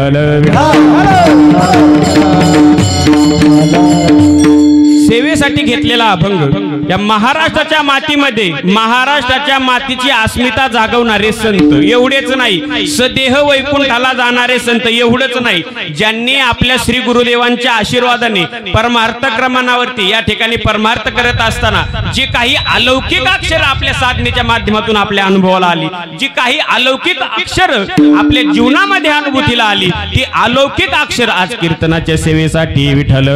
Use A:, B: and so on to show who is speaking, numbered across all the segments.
A: विठ्ठल सेवेसाठी घेतलेला अभंग या महाराष्ट्राच्या मातीमध्ये महाराष्ट्राच्या मातीची अस्मिता जागवणारे संत एवढेच नाही, सदेह वैकुंठाला जाणारे संत एवढेच नाही, ज्यांनी आपल्या श्री गुरुदेवांच्या आशीर्वादाने परमार्थ क्रमांकावरती या ठिकाणी परमार्थ करत असताना जी काही अलौकिक अक्षर आपल्या साधनेच्या माध्यमातून आपल्या अनुभवाला आली, जी काही अलौकिक अक्षर आपल्या जीवनामध्ये अनुभूतीला आली, ती अलौकिक अक्षर आज कीर्तनाच्या सेवेसाठी विठ्ठल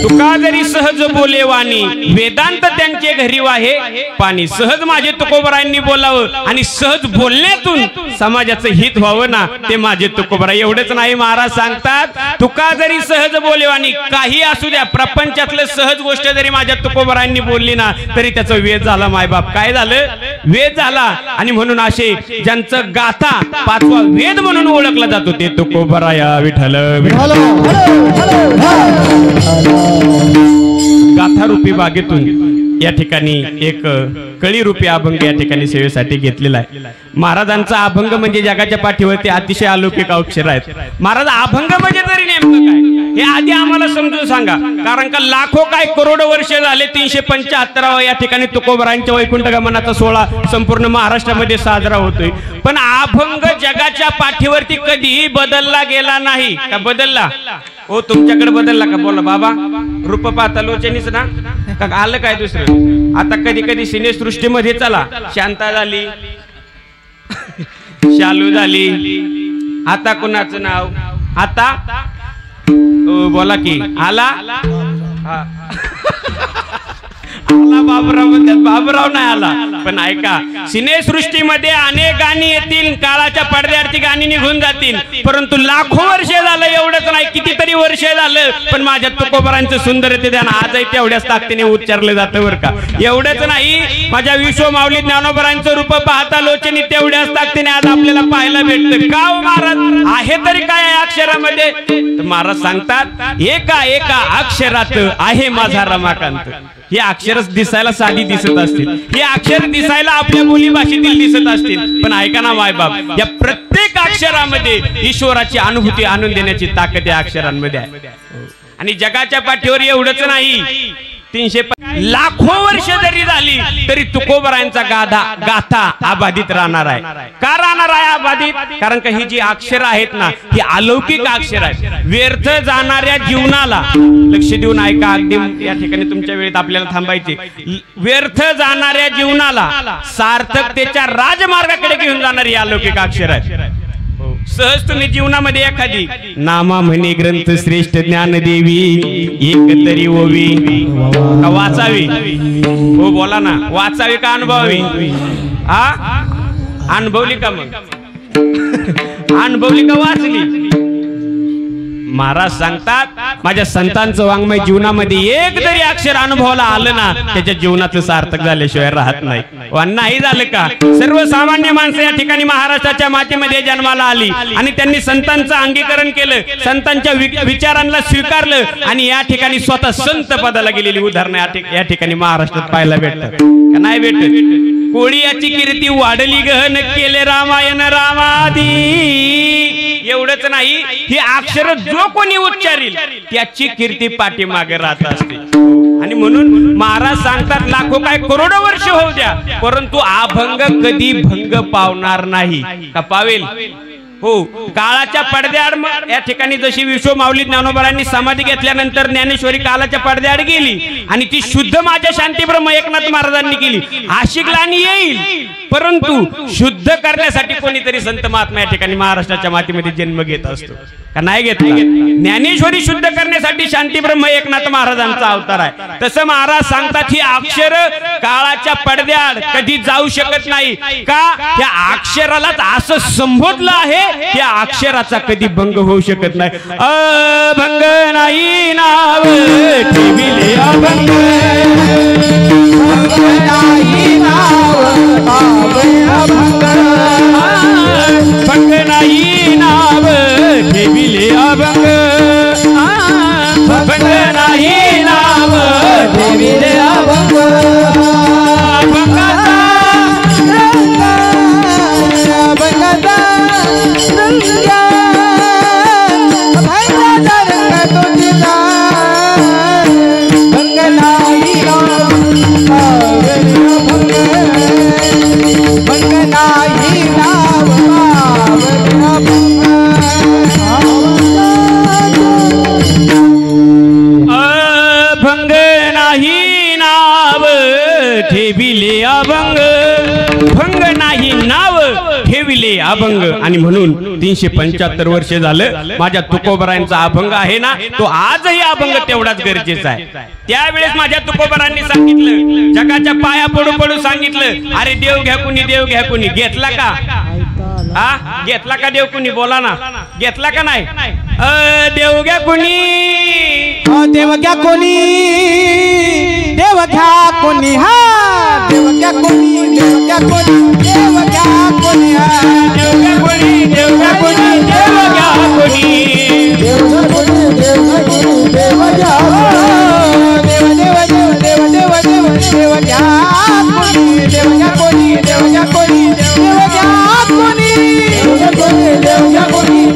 A: तुका जरी सहज बोले वाणी वेदांत त्यांचे घरी वाहे पाणी। सहज माझे तुकोबरायांनी बोलावं आणि सहज बोलण्यातून समाजाचं हित व्हावं ना, ते माझे तुकोबरा। एवढंच नाही, महाराज सांगतात तुका जरी सहज बोले वाणी, काही असू द्या प्रपंचातलं सहज गोष्ट जरी माझ्या तुकोबरायांनी बोलली ना तरी त्याचा वेद झाला, मायबाप काय झालं, वेद झाला। आणि म्हणून असे ज्यांचं गाथा पाचवा वेद म्हणून ओळखला जातो ते तुकोबराया विठ्ठल गाथा रूपी बागेतून या ठिकाणी एक कळी रूपी अभंग या ठिकाणी सेवेसाठी घेतलेला आहे। महाराजांचा अभंग म्हणजे जगाच्या पाठीवरती अतिशय अलौकिक अक्षर आहेत। महाराज अभंग म्हणजे तरी नेमकं काय हे आधी आम्हाला समजून सांगा, कारण का लाखो काय करोडो वर्ष झाले 375 या ठिकाणी तुकोबरायांच्या वैकुंठ गमनाचा सोहळा संपूर्ण महाराष्ट्रामध्ये साजरा होतोय, पण अभंग जगाच्या पाठीवरती कधीही बदलला गेला नाही का? बदलला हो, तुमच्याकडे बदलला का? बोला बाबा, रूप पाहता लोचनीच ना का आलं काय दुसरं? आता कधी कधी सिनेसृष्टीमध्ये चला शांता झाली, शालू झाली, आता कुणाचं नाव, आता बोला की आला आला बाबूराव म्हणतात, बाबूराव नाही आला। पण ऐका, सिनेसृष्टीमध्ये अनेक गाणी येतील, काळाच्या पडद्यावरती गाणी निघून जातील, परंतु लाखो वर्षे झालं, एवढंच नाही कितीतरी वर्षे झालं, पण माझ्या तुकोबरांचं सुंदरते ध्यान आजही तेवढ्याच ताकदीने उच्चारलं जातं बरं का। एवढंच नाही, माझ्या विश्व माऊली ज्ञानोबरांचं रूप पाहता लोचनी तेवढ्याच ताकदीने आज आपल्याला पाहायला भेटतं का? महाराज आहे तरी काय आहे अक्षरामध्ये? तर महाराज सांगतात एका एका अक्षरात आहे माझा रमाकांत। हे अक्षरच दिसायला साधी दिसत असतील, हे अक्षर दिसायला आपल्या बोलीभाषेतील दिसत असतील, पण ऐका ना मायबाप, या प्रत्येक अक्षरामध्ये ईश्वराची अनुभूती आणून देण्याची ताकद या अक्षरांमध्ये आहे। आणि जगाच्या पाठीवर एवढंच नाही, 300 लाखो वर्ष जरी झाली तरी तुकोबरायांचा गाथा अबाधित राहणार आहे। का राहणार आहे अबाधित? कारण का ही जी अक्षर आहेत ना ही अलौकिक अक्षर आहेत। व्यर्थ जाणाऱ्या जीवनाला लक्ष देऊन ऐका, अगदी या ठिकाणी तुमच्या वेळेत आपल्याला थांबायचे। व्यर्थ जाणाऱ्या जीवनाला सार्थकतेच्या राजमार्गाकडे घेऊन जाणारी अलौकिक अक्षर आहेत। सहज तुम्ही जीवनामध्ये एखादी नामा म्हणे ग्रंथ श्रेष्ठ ज्ञानदेवी एक तरी ओवी का वाचावी? हो बोला ना, वाचावी का अनुभवावी? अनुभवली का? मग अनुभवली का वाचली? महाराज सांगतात माझ्या संतांचं वाङ्मय जीवनामध्ये एक तरी अक्षर अनुभवाला आलं ना त्याच्या जीवनाचं सार्थक झाल्याशिवाय राहत नाही। नाही झालं का? सर्वसामान्य माणसं या ठिकाणी महाराष्ट्राच्या मातीमध्ये जन्माला आली आणि त्यांनी संतांचं अंगीकरण केलं, संतांच्या विचारांना स्वीकारलं आणि या ठिकाणी स्वतः संत पदाला गेलेली उदाहरणं या ठिकाणी महाराष्ट्रात पाहायला भेटतात का? नाही भेटत। कोळी याची कीर्ती वाढली गहन केले रामायण रामादी। एवढंच नाही, ही अक्षर जो कोणी उच्चारील त्याची कीर्ती पाठीमागे राहत असते। आणि म्हणून महाराज सांगतात लाखो काय करोडो वर्ष होऊ द्या, परंतु अभंग कधी भंग पावणार नाही का? पावेल हो। काळाच्या पडद्याआड या ठिकाणी जशी विश्व माऊली ज्ञानोबरांनी समाधी घेतल्यानंतर ज्ञानेश्वरी काळाच्या पडद्याआड गेली आणि ती शुद्ध माझ्या शांतीब्रह्म एकनाथ महाराजांनी केली। अशी ग्लानी येईल, परंतु शुद्ध करण्यासाठी कोणीतरी संत महात्मा या ठिकाणी महाराष्ट्राच्या मातीमध्ये जन्म घेत असतो का? नाही घेतला। ज्ञानेश्वरी शुद्ध करण्यासाठी शांतीब्रह्म एकनाथ महाराजांचा अवतार आहे। तसं महाराज सांगतात ही अक्षर काळाच्या पडद्याआड कधी जाऊ शकत नाही का? त्या अक्षरालाच असं संबोधलं आहे, त्या अक्षराचा कधी भंग होऊ शकत नाही। अभंग नाही नाव ठेविले, अभंग नाही नाव भंग नाही नाव ठेविले, अभंग भंग नाही नाव ठेविले, अभंग केले अभंग आणि म्हणून 375 वर्ष झालं माझ्या तुकोबरायांचा अभंग आहे ना तो आजही अभंग तेवढाच गरजेचा आहे। त्यावेळेस माझ्या तुकोबरांनी सांगितलं, जगाच्या पाया पडू पडू सांगितलं, अरे देव घ्या कुणी, देव घ्या कुणी। घेतला का? हा घेतला का देव कुणी? बोला ना, घेतला का नाही? देव घ्या कुणी,
B: देव घ्या कोणी, देव घ्या कोणी, हा देव घ्या कोणी, देव घ्या कोणी, देव घ्या कोणी, हा
A: देव घ्या कोणी, देव घ्या कोणी, देव घ्या कोणी,
B: देव घ्या कोणी, देव घ्या कोणी, देव घ्या देव देव देव देव देव देव देव घ्या कोणी, देव घ्या कोणी, देव घ्या कोणी, देव घ्या कोणी, देव घ्या कोणी, देव घ्या कोणी,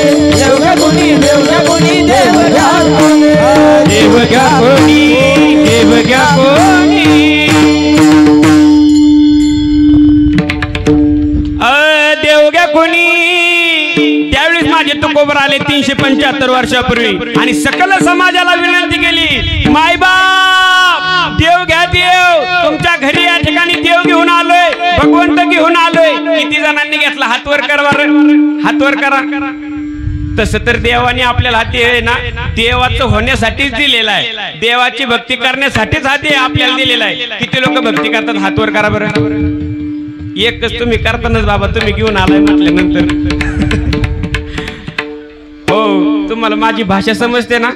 B: देव घ्या कोणी, देव घ्या कोणी, देव घ्या कोणी, देव घ्या कोणी।
A: तुकोबर आले 375 वर्षापूर्वी आणि सकल समाजाला विनंती केली, मायबाप देव घ्या, देव तुमच्या घरी या ठिकाणी देव घेऊन आलोय, भगवंत घेऊन आलोय। किती जणांनी घेतला? हात वर करा, हात वर करा। तसं तर देवाने आपल्याला हाती आहे ना देवाचं होण्यासाठीच दिलेला आहे, देवाची भक्ती करण्यासाठीच हाती आपल्याला दिलेला आहे। किती लोक भक्ती करतात? हात वर करा बरं। एकच तुम्ही करतानाच बाबा, तुम्ही घेऊन आलाय म्हटल्यानंतर हो तुम्हाला माझी भाषा समजते ना?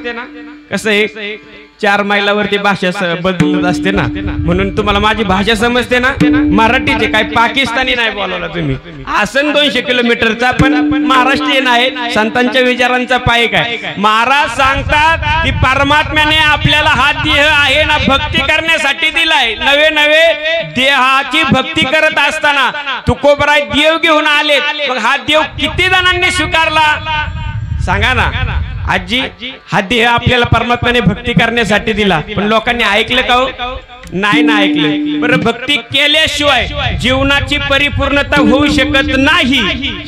A: कसं आहे 4 मैलावरती भाषा बदलत असते ना, म्हणून तुम्हाला माझी भाषा समजते ना? मराठीचे काय पाकिस्तानी नाही बोलावला तुम्ही। आसन 200 किलोमीटरचा पण महाराष्ट्रीयन आहे, संतांच्या विचारांचा पायक आहे। महाराज सांगतात की परमात्म्याने आपल्याला हा देह आहे ना भक्ती करण्यासाठी दिलाय। नवे नवे देहाची भक्ती करत असताना तुकोबराय देव घेऊन आलेत, मग हा देव किती जणांनी स्वीकारला सांगा ना? आजी हा देह आपल्याला परमात्म्याने भक्ती करण्यासाठी दिला, पण लोकांनी ऐकलं का? नाही ना ऐकलं। बरं भक्ती केल्याशिवाय जीवनाची परिपूर्णता होऊ शकत नाही,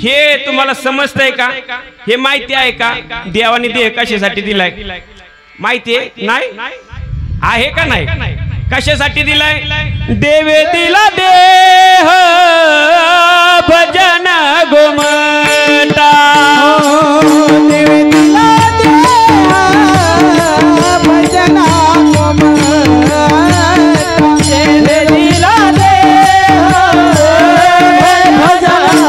A: हे तुम्हाला समजतंय का? हे माहिती आहे का? देवाने देह कशासाठी दिलाय माहिती आहे? नाही आहे का? नाही कशासाठी दिलाय? देवे दिला देह भजन गोमटा, देवे दिला
B: भजन देवे दिला भजन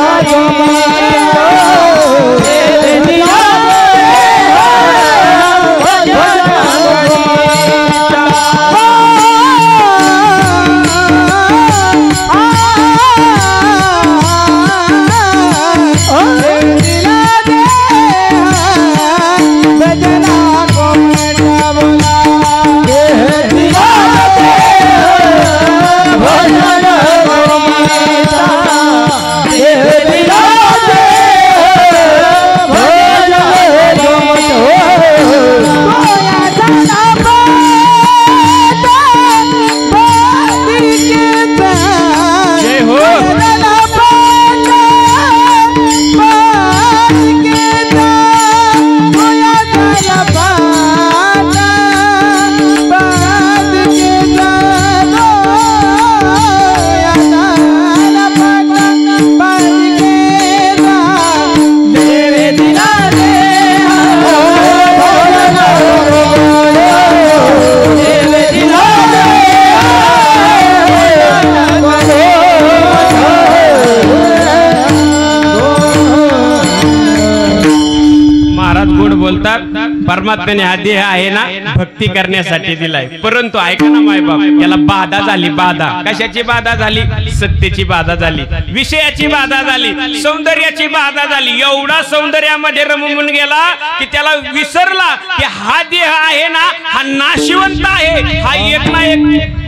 A: परमात्म्याने हा देह आहे ना भक्ती करण्यासाठी दिलाय, परंतु ऐका ना मायबाप, याला बाधा झाली. बाधा कशाची बाधा झाली? सत्तेची बाधा झाली, विषयाची बाधा झाली, सौंदर्याची बाधा झाली. एवढा सौंदर्यामध्ये रमून गेला की त्याला विसरला की हा देह आहे ना हा नाशिवंत आहे, हा एक ना एक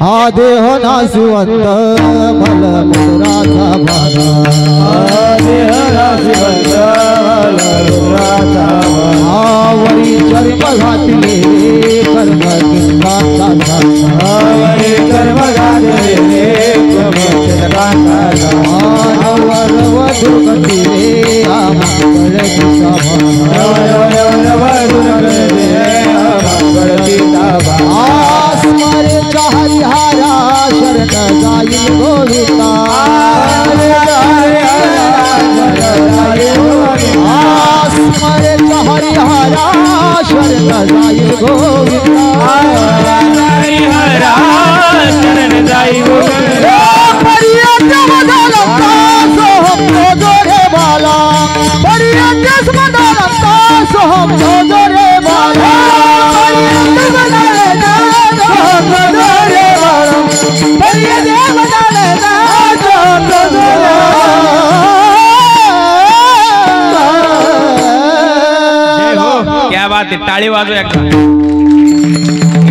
B: हा देह नाशिवंत भलमुराचा भारा, हा देह नाशिवंत भलमुराचा भारा, वरी जन्म घातले कर्म किंकाचा झाला, वरी कर्म घातले कर्म किंकाचा झाला, वरवधू गतीरे आमंगळ दिशा भारा, वरवधू गतीरे आमंगळ दिशा भारा, स्मरे हरिहरा शरण जाई गोविंदा, स्मरे हरिहरा शरण जाई गोविंदा, हरिहरा शरण जाई गोविंदा, परियत मदलता सोहम जोरे बाला, परियत मदलता सोहम जोरे बाला, परियत मदलता सोहम जोरे बाला, परियत मदलता सोहम जोरे बाला.
A: क्या बात आहे, टाळी वाजव एकदा.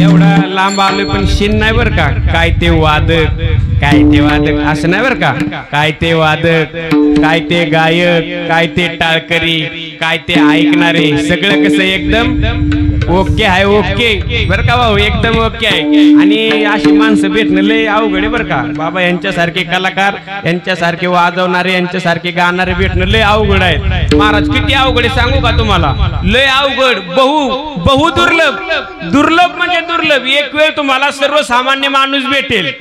A: एवढा लांब आलोय पण शिन नाही बर का. काय ते वादक, काय ते वादक असं नाही बर का. काय ते वादक, काय ते गायक, काय ते टाळकरी, काय ते ऐकणारे, सगळं कसं एकदम ओके आहे. ओके बर का भाऊ, एकदम ओके आहे. आणि अशी माणसं भेटणं लय अवघड आहे बर का बाबा. यांच्यासारखे कलाकार, यांच्यासारखे वाजवणारे, यांच्यासारखे गाणारे भेटणं लय अवघड आहे महाराज. किती अवघड आहे सांगू का तुम्हाला, लय अवघड, बहु दुर्लभ. दुर्लभ म्हणजे दुर्लभ. एक वेळ तुम्हाला सर्वसामान्य माणूस भेटेल,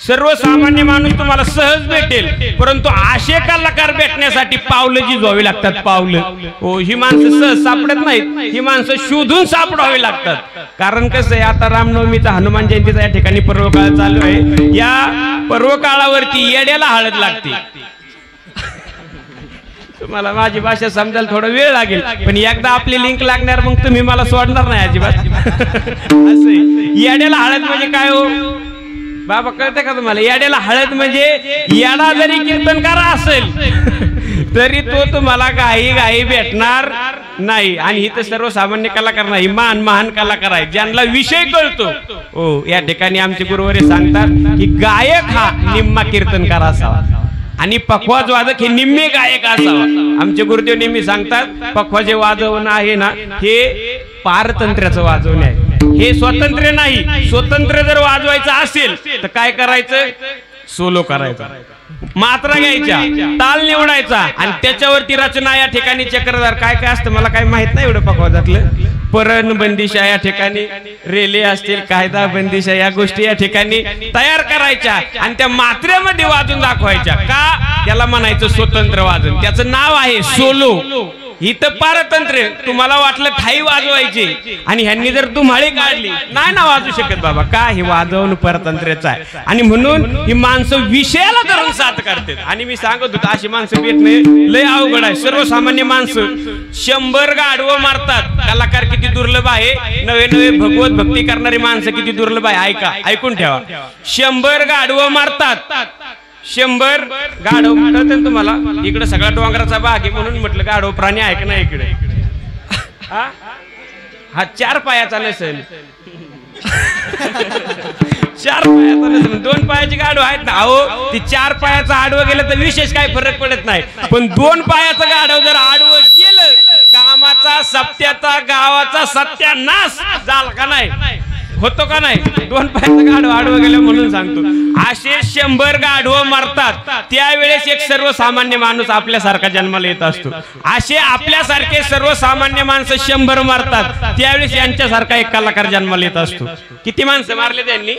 A: सर्वसामान्य माणूस तुम्हाला सहज भेटेल, परंतु असे कलाकार भेटण्यासाठी पावलं झिजवावी लागतात. पावलं हो, ही माणसं सहज सापडत नाहीत, ही माणसं शोधून सापडावी लागतात. कारण कसं आहे, आता रामनवमीचा, हनुमान जयंतीचा या ठिकाणी पर्व काळ चालू आहे. या पर्व काळावरती येड्याला हळद लागते. तुम्हाला माझी भाषा समजायला थोडा वेळ लागेल, पण एकदा आपली लिंक लागणार मग तुम्ही मला सोडणार नाही अजिबात. असं येड्याला हळद म्हणजे काय हो बाबा, कळतं का तुम्हाला? येड्याला हळद म्हणजे येडा जरी कीर्तनकार असेल तरी तो तुम्हाला घाई भेटणार नाही. आणि इथं सर्वसामान्य कलाकार नाही, महान कलाकार आहे ज्यांना विषय कळतो. हो, या ठिकाणी आमचे गुरुवारी सांगतात की गायक हा निम्मा कीर्तनकार असावा आणि पखवाज वादक हे निम्मे गायक असावा. आमचे गुरुदेव नेहमी सांगतात पखवाजे वाजवणं आहे ना हे पारतंत्र्याचं वाजवणं आहे, हे स्वतंत्र नाही. स्वतंत्र जर वाजवायचं असेल तर काय करायचं? सोलो करायचा, मात्रा घ्यायच्या, ताल निवडायचा आणि त्याच्यावरती रचना. या ठिकाणी चक्रधार काय काय असतं मला काय माहित नाही एवढं पखवाजातलं. परण बंदिशा या ठिकाणी, रेले असतील, कायदा बंदिशा, या गोष्टी या ठिकाणी तयार करायच्या आणि त्या मात्रेमध्ये वाजून दाखवायच्या. का? त्याला म्हणायचं स्वतंत्र वाजन. त्याचं नाव आहे सोलो. इथं पारतंत्र्य. तुम्हाला वाटलं ठाई वाजवायची आणि ह्यांनी जर तुम्हाळी काढली, नाही ना वाजू शकत बाबा. का? हे वाजवणं परतंत्र्याचं आहे. आणि म्हणून ही माणसं विषयाला धरून साथ करतात. आणि मी सांगत होतो अशी माणसं भेटणे लय अवघड आहे. सर्वसामान्य माणसं 100 गाढवं मारतात. कलाकार किती दुर्लभ आहे, नवे भगवत भक्ती करणारी माणसं किती दुर्लभ आहे. ऐका, ऐकून ठेवा. 100 गाढवं मारतात. 100 गाढव म्हणतात तुम्हाला. इकडे सगळा डोंगराचा भाग आहे म्हणून म्हटलं गाढव प्राणी आहे का नाही इकडे. हा 4 पायाचा नसेल, 4 पायाचा नसेल, 2 पायाची गाढव आहेत ना. अहो, ती 4 पायाचा आडवं गेलं तर विशेष काही फरक पडत नाही, पण 2 पायाचं गाढव जर आडवं गेलं, गावाचा सत्याचा, गावाचा सत्यानाश झाला का नाही, होतो का नाही? 2 पायाचं गाढव आडवं गेलं म्हणून सांगतो. असे 100 गाढवं मारतात. त्यावेळेस एक सर्वसामान्य माणूस आपल्यासारखा जन्माला येत असतो. असे आपल्यासारखे सर्वसामान्य माणसं 100 मारतात. त्यावेळेस यांच्यासारखा एक कलाकार जन्माला येत असतो. किती माणसं मारले त्यांनी?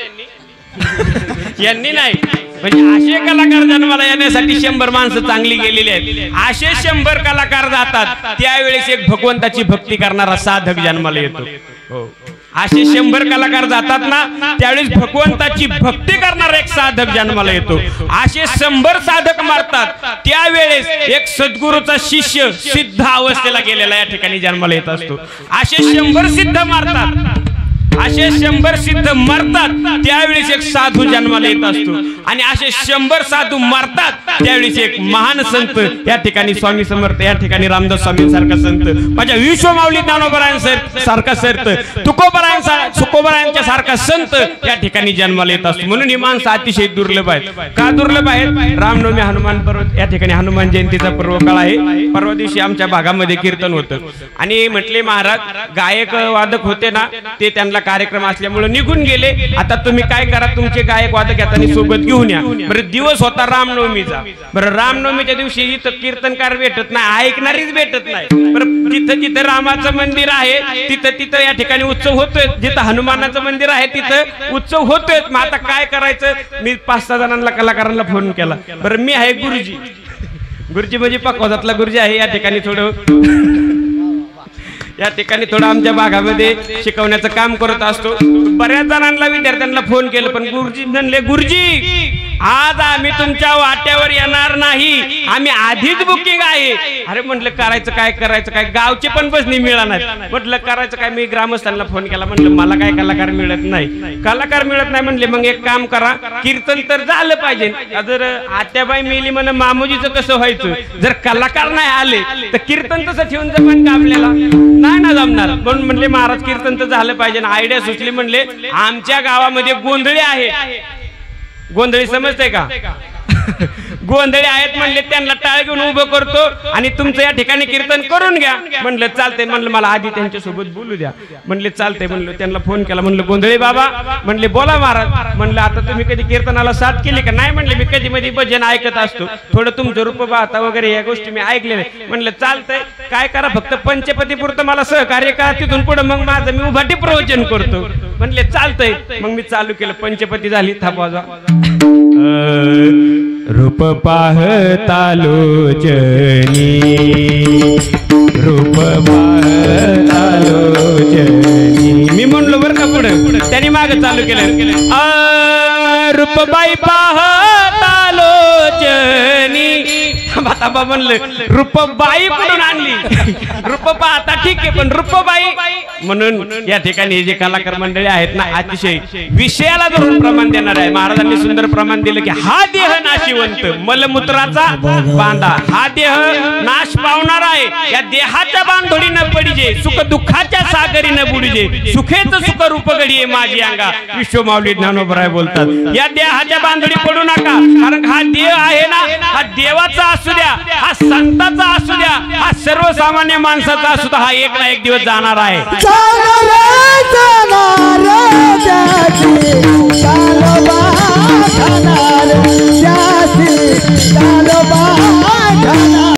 A: यांनी नाही, म्हणजे असे कलाकार जन्माला येण्यासाठी 100 माणसं चांगली गेलेली आहेत. असे 100 कलाकार जातात. त्यावेळेस एक भगवंताची भक्ती करणारा साधक जन्माला येतो. हो. असे 100 कलाकार जातात ना त्यावेळेस भगवंताची भक्ती करणारा एक साधक जन्माला येतो. असे 100 साधक मारतात त्यावेळेस एक सद्गुरूचा शिष्य सिद्ध अवस्थेला गेलेला या ठिकाणी जन्माला येत असतो. असे 100 सिद्ध मारतात, असे 100 सिद्ध मरतात त्यावेळेस एक साधू जन्माला येत असतो. आणि असे 100 साधू मरतात त्यावेळेस एक महान संत या ठिकाणी स्वामी समर्थ, या ठिकाणी रामदास स्वामींसारखा संत, माझ्या विश्वमाऊली ज्ञानोबरायांसारखा संत, तुकोबरायांच्या सारखा संत या ठिकाणी जन्माला येत असतो. म्हणून ही माणसं अतिशय दुर्लभ आहेत. का दुर्लभ आहेत? रामनवमी हनुमान पर्व या ठिकाणी हनुमान जयंतीचा पर्व काळ आहे. परवा दिवशी आमच्या भागामध्ये कीर्तन होतं आणि म्हटले महाराज गायक वादक होते ना ते त्यांना कार्यक्रम असल्यामुळे निघून गेले. आता तुम्ही काय करा, तुमचे गायक वादक येताना सोबत घेऊन या. बरं दिवस होता रामनवमीचा. बरं रामनवमीच्या दिवशी इथं कीर्तनकार भेटत नाही, ऐकणारीच भेटत नाही. बरं जिथं जिथं रामाचं मंदिर आहे तिथं या ठिकाणी उत्सव होतोय, जिथं हनुमानाचं मंदिर आहे तिथं उत्सव होतोय. मग आता काय करायचं? मी 5-6 जणांना कलाकारांना फोन केला. बरं मी आहे गुरुजी म्हणजे पकवाजातला गुरुजी आहे या ठिकाणी थोडं आमच्या भागामध्ये शिकवण्याचं काम करत असतो. बऱ्याच जणांना विद्यार्थ्यांना फोन केलं पण गुरुजी म्हणले गुरुजी आज आम्ही तुमच्या वाट्यावर येणार नाही, आम्ही आधीच बुकिंग आहे. अरे म्हटलं करायचं काय गावचे पण बसणी मिळणार. म्हटलं करायचं काय? मी ग्रामस्थांना फोन केला, म्हटलं मला काय कलाकार मिळत नाही. म्हणले मग एक काम करा, कीर्तन तर झालं पाहिजे. जर आत्याबाई मेली म्हण मामोजीचं कसं व्हायचं? जर कलाकार नाही आले तर कीर्तन तसं ठेवून जमन का आपल्याला? नाही ना जमणार. म्हणून म्हणले महाराज कीर्तन तर झालं पाहिजे. आयडिया सुचली. म्हणले आमच्या गावामध्ये गोंधळी आहे. गोंधळी समजते का? गोंधळी आहेत म्हणले त्यांना टाळ घेऊन उभं करतो आणि तुमचं या ठिकाणी कीर्तन करून घ्या. म्हणलं चालतंय. म्हणलं मला आधी त्यांच्या सोबत बोलू द्या. म्हणले चालतंय. म्हणलं त्यांना फोन केला. म्हणलं गोंधळी बाबा, म्हणले बोला महाराज. म्हणलं आता तुम्ही कधी कीर्तनाला साथ केली का? नाही म्हणले मी कधी मध्ये भजन ऐकत असतो, थोडं तुमचं रूप पाहता वगैरे या गोष्टी मी ऐकलेल्या. म्हणलं चालतंय, काय करा फक्त पंचपतीपुरतं मला सहकार्य करा, तिथून पुढे मग माझं मी उभाटी प्रवचन करतो. म्हणले चालतंय. मग मी चालू केलं. पंचपती झाली. थापवाजा रूप पाहता लोचनी, रूप पाहता लोचनी. मी म्हणलो बरं का पुढे, त्यांनी मागे चालू केलं. रूपबाई पाहता लोचनी. थांबा म्हणलं रूपबाई कुठून आणली? रूप पाहता ठीक आहे पण रूपबाई म्हणून या ठिकाणी हे जे कलाकार मंडळी आहेत ना अतिशय विषयाला धरून प्रमाण देणार आहे. महाराजांनी सुंदर प्रमाण दिलं की हा देह नाशिवंत मलमूत्राचा बांधा, हा देह नाश पावणार आहे. या देहाच्या बांधोडी न पडिजे, सुख दुःखाच्या सागरी न बुडिजे, सुखेच सुख रूप घडीये माझी अंगा. विश्वमाऊली ज्ञानोबराय बोलतात या देहाच्या बांधोडी पडू नका. कारण हा देह आहे ना, हा देवाचा असू द्या, हा संताचा असू द्या, हा सर्वसामान्य माणसाचा असू द्या, हा एक ना एक दिवस जाणार आहे.
B: जाणार